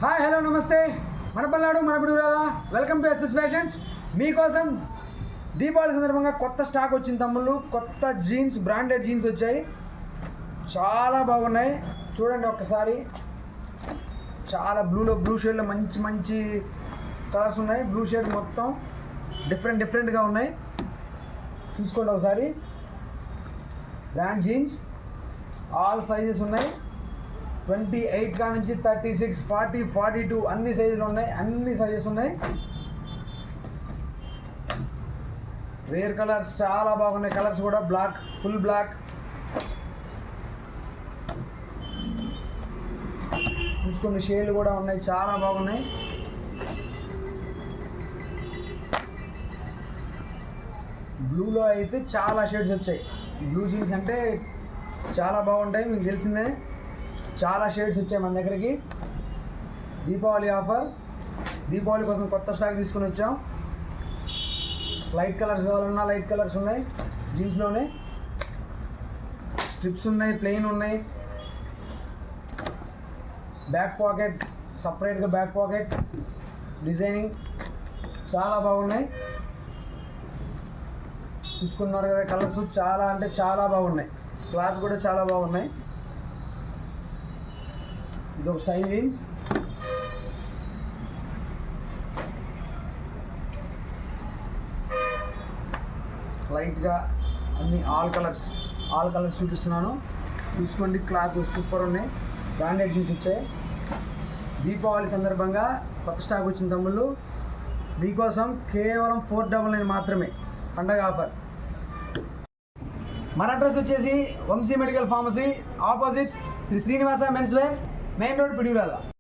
Hi hello నమస్తే మన పల్నాడు మన Piduguralla welcome to SS fashions. మీకోసం దీపావళి సందర్భంగా కొత్త స్టాక్ వచ్చింది తమ్ముళ్ళు. కొత్త జీన్స్, బ్రాండెడ్ జీన్స్ వచ్చాయి, చాలా బాగున్నాయి. చూడండి ఒక్కసారి, చాలా బ్లూ షేడ్లో మంచి మంచి కలర్స్ ఉన్నాయి. బ్లూ షేడ్ మొత్తం డిఫరెంట్గా ఉన్నాయి. చూసుకోండి ఒకసారి. బ్రాండ్ జీన్స్, ఆల్ సైజెస్ ఉన్నాయి. 28 కా నుంచి 36, 40, 42 అన్ని సైజులు ఉన్నాయి, అన్ని సైజెస్ ఉన్నాయి. రేర్ కలర్స్ చాలా బాగున్నాయి. కలర్స్ కూడా బ్లాక్, ఫుల్ బ్లాక్. చూసుకున్న షేడ్లు కూడా ఉన్నాయి, చాలా బాగున్నాయి. బ్లూలో అయితే చాలా షేడ్స్ వచ్చాయి. బ్లూ జీన్స్ అంటే చాలా బాగుంటాయి, మీకు తెలిసిందే. చాలా షేడ్స్ వచ్చాయి మన దగ్గరికి. దీపావళి ఆఫర్, దీపావళి కోసం కొత్త స్టాక్ తీసుకుని వచ్చాం. లైట్ కలర్స్ కావాలన్నా లైట్ కలర్స్ ఉన్నాయి జీన్స్లోనే. స్ట్రిప్స్ ఉన్నాయి, ప్లెయిన్ ఉన్నాయి. బ్యాక్ పాకెట్, సపరేట్గా బ్యాక్ పాకెట్ డిజైనింగ్ చాలా బాగున్నాయి. చూసుకున్నారు కదా, కలర్స్ చాలా అంటే చాలా బాగున్నాయి. క్లాత్ కూడా చాలా బాగున్నాయి. ఇది ఒక స్టైల్ జీన్స్. లైట్గా అన్ని ఆల్ కలర్స్ చూపిస్తున్నాను. చూసుకోండి, క్లాత్ సూపర్ ఉన్నాయి. బ్రాండెడ్ జీన్స్ వచ్చాయి. దీపావళి సందర్భంగా కొత్త స్టాక్ వచ్చిన తమ్ముళ్ళు మీకోసం కేవలం 499 మాత్రమే పండగ ఆఫర్. మన అడ్రస్ వచ్చేసి Vamsi medical pharmacy opposite Sri Srinivasa men's wear, main road, Piduguralla.